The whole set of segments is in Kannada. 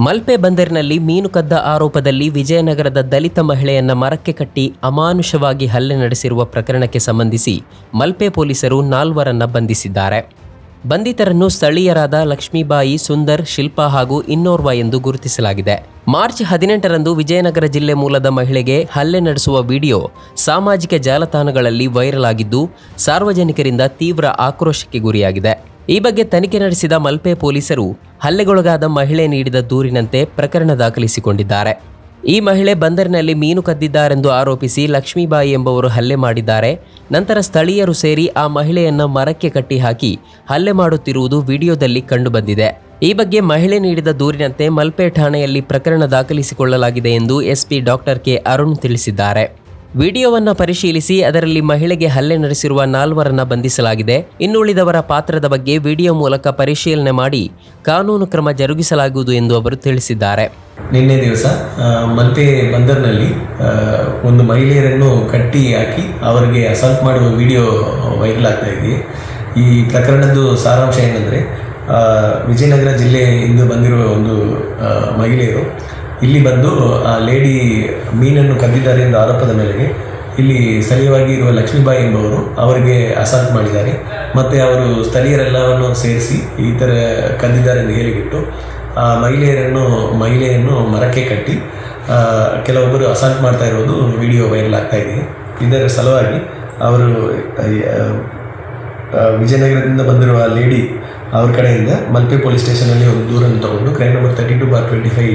ಮಲ್ಪೆ ಬಂದರಿನಲ್ಲಿ ಮೀನು ಕದ್ದ ಆರೋಪದಲ್ಲಿ ವಿಜಯನಗರದ ದಲಿತ ಮಹಿಳೆಯನ್ನ ಮರಕ್ಕೆ ಕಟ್ಟಿ ಅಮಾನುಷವಾಗಿ ಹಲ್ಲೆ ನಡೆಸಿರುವ ಪ್ರಕರಣಕ್ಕೆ ಸಂಬಂಧಿಸಿ ಮಲ್ಪೆ ಪೊಲೀಸರು 4 ಬಂಧಿಸಿದ್ದಾರೆ. ಬಂಧಿತರನ್ನು ಸ್ಥಳೀಯರಾದ ಲಕ್ಷ್ಮೀಬಾಯಿ, ಸುಂದರ್, ಶಿಲ್ಪಾ ಹಾಗೂ ಇನ್ನೋರ್ವ ಎಂದು ಗುರುತಿಸಲಾಗಿದೆ. ಮಾರ್ಚ್ 18ರಂದು ವಿಜಯನಗರ ಜಿಲ್ಲೆ ಮೂಲದ ಮಹಿಳೆಗೆ ಹಲ್ಲೆ ನಡೆಸುವ ವಿಡಿಯೋ ಸಾಮಾಜಿಕ ಜಾಲತಾಣಗಳಲ್ಲಿ ವೈರಲ್ ಆಗಿದ್ದು ಸಾರ್ವಜನಿಕರಿಂದ ತೀವ್ರ ಆಕ್ರೋಶಕ್ಕೆ ಗುರಿಯಾಗಿದೆ. ಈ ಬಗ್ಗೆ ತನಿಖೆ ನಡೆಸಿದ ಮಲ್ಪೆ ಪೊಲೀಸರು ಹಲ್ಲೆಗೊಳಗಾದ ಮಹಿಳೆ ನೀಡಿದ ದೂರಿನಂತೆ ಪ್ರಕರಣ ದಾಖಲಿಸಿಕೊಂಡಿದ್ದಾರೆ. ಈ ಮಹಿಳೆ ಬಂದರಿನಲ್ಲಿ ಮೀನು ಕದ್ದಿದ್ದಾರೆಂದು ಆರೋಪಿಸಿ ಲಕ್ಷ್ಮೀಬಾಯಿ ಎಂಬುವರು ಹಲ್ಲೆ ಮಾಡಿದ್ದಾರೆ. ನಂತರ ಸ್ಥಳೀಯರು ಸೇರಿ ಆ ಮಹಿಳೆಯನ್ನ ಮರಕ್ಕೆ ಕಟ್ಟಿ ಹಾಕಿ ಹಲ್ಲೆ ಮಾಡುತ್ತಿರುವುದು ವಿಡಿಯೋದಲ್ಲಿ ಕಂಡುಬಂದಿದೆ. ಈ ಬಗ್ಗೆ ಮಹಿಳೆ ನೀಡಿದ ದೂರಿನಂತೆ ಮಲ್ಪೆ ಠಾಣೆಯಲ್ಲಿ ಪ್ರಕರಣ ದಾಖಲಿಸಿಕೊಳ್ಳಲಾಗಿದೆ ಎಂದು ಎಸ್ಪಿ ಡಾಕ್ಟರ್ ಕೆ ಅರುಣ್ ತಿಳಿಸಿದ್ದಾರೆ. ವಿಡಿಯೋವನ್ನು ಪರಿಶೀಲಿಸಿ ಅದರಲ್ಲಿ ಮಹಿಳೆಗೆ ಹಲ್ಲೆ ನಡೆಸಿರುವ 4 ಬಂಧಿಸಲಾಗಿದೆ. ಇನ್ನುಳಿದವರ ಪಾತ್ರದ ಬಗ್ಗೆ ವಿಡಿಯೋ ಮೂಲಕ ಪರಿಶೀಲನೆ ಮಾಡಿ ಕಾನೂನು ಕ್ರಮ ಜರುಗಿಸಲಾಗುವುದು ಎಂದು ಅವರು ತಿಳಿಸಿದ್ದಾರೆ. ನಿನ್ನೆ ದಿವಸ ಮಲ್ಪೆ ಬಂದರ್ನಲ್ಲಿ ಒಂದು ಮಹಿಳೆಯರನ್ನು ಕಟ್ಟಿ ಹಾಕಿ ಅವರಿಗೆ ಅಸಾಲ್ಟ್ ಮಾಡುವ ವಿಡಿಯೋ ವೈರಲ್ ಆಗ್ತಾ ಇದೆ. ಈ ಪ್ರಕರಣದ್ದು ಸಾರಾಂಶ ಏನಂದರೆ, ವಿಜಯನಗರ ಜಿಲ್ಲೆಯಿಂದ ಬಂದಿರುವ ಒಂದು ಮಹಿಳೆಯರು ಇಲ್ಲಿ ಬಂದು ಆ ಲೇಡಿ ಮೀನನ್ನು ಕದ್ದಿದ್ದಾರೆ ಎಂಬ ಆರೋಪದ ಮೇರೆಗೆ ಇಲ್ಲಿ ಸ್ಥಳೀಯವಾಗಿ ಇರುವ ಲಕ್ಷ್ಮೀಬಾಯಿ ಎಂಬವರು ಅವರಿಗೆ ಅಸಾಲ್ಟ್ ಮಾಡಿದ್ದಾರೆ. ಮತ್ತು ಅವರು ಸ್ಥಳೀಯರೆಲ್ಲವನ್ನು ಸೇರಿಸಿ ಈ ಥರ ಕದ್ದಿದ್ದಾರೆ ಎಂದು ಹೇಳಿಬಿಟ್ಟು ಆ ಮಹಿಳೆಯನ್ನು ಮರಕ್ಕೆ ಕಟ್ಟಿ ಕೆಲವೊಬ್ಬರು ಅಸಾಲ್ಟ್ ಮಾಡ್ತಾ ಇರೋದು ವಿಡಿಯೋ ವೈರಲ್ ಆಗ್ತಾ ಇದೆ. ಇದರ ಸಲುವಾಗಿ ಅವರು ವಿಜಯನಗರದಿಂದ ಬಂದಿರುವ ಲೇಡಿ ಅವ್ರ ಕಡೆಯಿಂದ ಮಲ್ಪೆ ಪೊಲೀಸ್ ಸ್ಟೇಷನಲ್ಲಿ ಒಂದು ದೂರನ್ನು ತಗೊಂಡು ಕ್ರೈಮ್ ನಂಬರ್ 32/25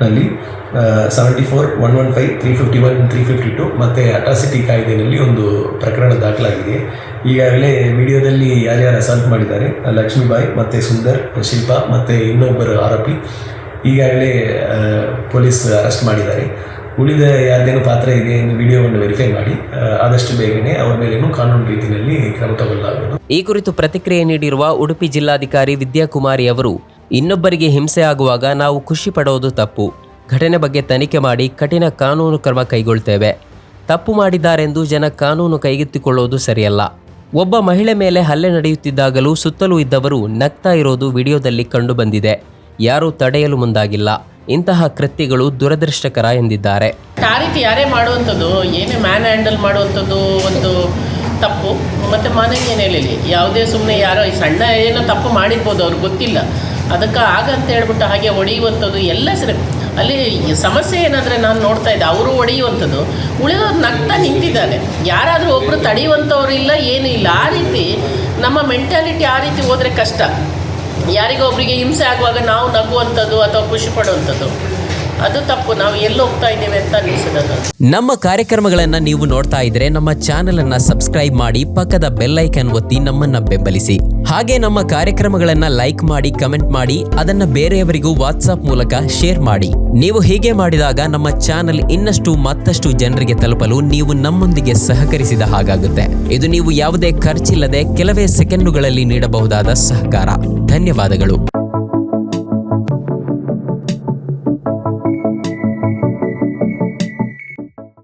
ನಲ್ಲಿ 74-115-351-352 ಮತ್ತು ಅಟ್ರಾಸಿಟಿ ಕಾಯ್ದೆಯಲ್ಲಿ ಒಂದು ಪ್ರಕರಣ ದಾಖಲಾಗಿದೆ. ಈಗಾಗಲೇ ವಿಡಿಯೋದಲ್ಲಿ ಯಾರ್ಯಾರು ಅಸಾಲ್ಟ್ ಮಾಡಿದ್ದಾರೆ, ಲಕ್ಷ್ಮೀಬಾಯಿ ಮತ್ತು ಸುಂದರ್, ಶಿಲ್ಪಾ ಮತ್ತು ಇನ್ನೊಬ್ಬರು ಆರೋಪಿ ಈಗಾಗಲೇ ಪೊಲೀಸ್ ಅರೆಸ್ಟ್ ಮಾಡಿದ್ದಾರೆ. ಉಳಿದ ಯಾರ್ದೇನೋ ಪಾತ್ರ ಇದೆ ಎಂದು ವಿಡಿಯೋವನ್ನು ವೆರಿಫೈ ಮಾಡಿ ಆದಷ್ಟು ಬೇಗನೆ ಅವರ ಮೇಲೇನೂ ಕಾನೂನು ರೀತಿಯಲ್ಲಿ ಕ್ರಮ ತಗೊಳ್ಳಲಾಗುವುದು. ಈ ಕುರಿತು ಪ್ರತಿಕ್ರಿಯೆ ನೀಡಿರುವ ಉಡುಪಿ ಜಿಲ್ಲಾಧಿಕಾರಿ ವಿದ್ಯಾಕುಮಾರಿ ಅವರು, ಇನ್ನೊಬ್ಬರಿಗೆ ಹಿಂಸೆ ಆಗುವಾಗ ನಾವು ಖುಷಿ ಪಡೋದು ತಪ್ಪು. ಘಟನೆ ಬಗ್ಗೆ ತನಿಖೆ ಮಾಡಿ ಕಠಿಣ ಕಾನೂನು ಕ್ರಮ ಕೈಗೊಳ್ತೇವೆ. ತಪ್ಪು ಮಾಡಿದ್ದಾರೆಂದು ಜನ ಕಾನೂನು ಕೈಗೆತ್ತಿಕೊಳ್ಳೋದು ಸರಿಯಲ್ಲ. ಒಬ್ಬ ಮಹಿಳೆ ಮೇಲೆ ಹಲ್ಲೆ ನಡೆಯುತ್ತಿದ್ದಾಗಲೂ ಸುತ್ತಲೂ ಇದ್ದವರು ನಗ್ತಾ ಇರೋದು ವಿಡಿಯೋದಲ್ಲಿ ಕಂಡುಬಂದಿದೆ. ಯಾರೂ ತಡೆಯಲು ಮುಂದಾಗಿಲ್ಲ. ಇಂತಹ ಕೃತ್ಯಗಳು ದುರದೃಷ್ಟಕರ ಎಂದಿದ್ದಾರೆ. ಆ ರೀತಿ ಯಾರೇ ಮಾಡುವಂಥದ್ದು, ಏನೇ ಮ್ಯಾನ್ ಹ್ಯಾಂಡಲ್ ಮಾಡುವಂಥದ್ದು ಒಂದು ತಪ್ಪು. ಮತ್ತು ಮನೆಗೆ ಏನು ಹೇಳಲಿ, ಯಾವುದೇ ಸುಮ್ಮನೆ ಯಾರೋ ಸಣ್ಣ ಏನೋ ತಪ್ಪು ಮಾಡಿರ್ಬೋದು, ಅವ್ರಿಗೆ ಗೊತ್ತಿಲ್ಲ, ಅದಕ್ಕೆ ಆಗಂತ ಹೇಳ್ಬಿಟ್ಟು ಹಾಗೆ ಹೊಡೆಯುವಂಥದ್ದು ಎಲ್ಲ ಸರಿ. ಅಲ್ಲಿ ಸಮಸ್ಯೆ ಏನಾದರೆ ನಾನು ನೋಡ್ತಾ ಇದ್ದೆ, ಅವರು ಹೊಡೆಯುವಂಥದ್ದು, ಉಳಿದವ್ರು ನಗ್ತಾ ನಿಂತಿದ್ದಾರೆ. ಯಾರಾದರೂ ಒಬ್ಬರು ತಡೆಯುವಂಥವ್ರು ಇಲ್ಲ, ಏನೂ ಇಲ್ಲ. ಆ ರೀತಿ ನಮ್ಮ ಮೆಂಟ್ಯಾಲಿಟಿ ಆ ರೀತಿ ಹೋದರೆ ಕಷ್ಟ. ಯಾರಿಗೊಬ್ಬರಿಗೆ ಹಿಂಸೆ ಆಗುವಾಗ ನಾವು ನಗುವಂಥದ್ದು ಅಥವಾ ಖುಷಿ ಪಡುವಂಥದ್ದು ಅದು ತಪ್ಪು. ನಾವು ಎಲ್ಲಿ ಹೋಗ್ತಾ ಇದ್ದೇವೆ ಅಂತ ಅನಿಸಿದ್ದು. ನಮ್ಮ ಕಾರ್ಯಕ್ರಮಗಳನ್ನು ನೀವು ನೋಡ್ತಾ ಇದ್ರೆ ನಮ್ಮ ಚಾನೆಲ್ ಅನ್ನ ಸಬ್ಸ್ಕ್ರೈಬ್ ಮಾಡಿ, ಪಕ್ಕದ ಬೆಲ್ ಐಕಾನ್ ಒತ್ತಿ ನಮ್ಮನ್ನ ಬೆಂಬಲಿಸಿ. ಹಾಗೆ ನಮ್ಮ ಕಾರ್ಯಕ್ರಮಗಳನ್ನ ಲೈಕ್ ಮಾಡಿ, ಕಮೆಂಟ್ ಮಾಡಿ, ಅದನ್ನ ಬೇರೆಯವರಿಗೂ ವಾಟ್ಸ್ಆಪ್ ಮೂಲಕ ಶೇರ್ ಮಾಡಿ. ನೀವು ಹೀಗೆ ಮಾಡಿದಾಗ ನಮ್ಮ ಚಾನೆಲ್ ಮತ್ತಷ್ಟು ಜನರಿಗೆ ತಲುಪಲು ನೀವು ನಮ್ಮೊಂದಿಗೆ ಸಹಕರಿಸಿದ ಹಾಗಾಗುತ್ತೆ. ಇದು ನೀವು ಯಾವುದೇ ಖರ್ಚಿಲ್ಲದೆ ಕೆಲವೇ ಸೆಕೆಂಡುಗಳಲ್ಲಿ ನೀಡಬಹುದಾದ ಸಹಕಾರ. ಧನ್ಯವಾದಗಳು.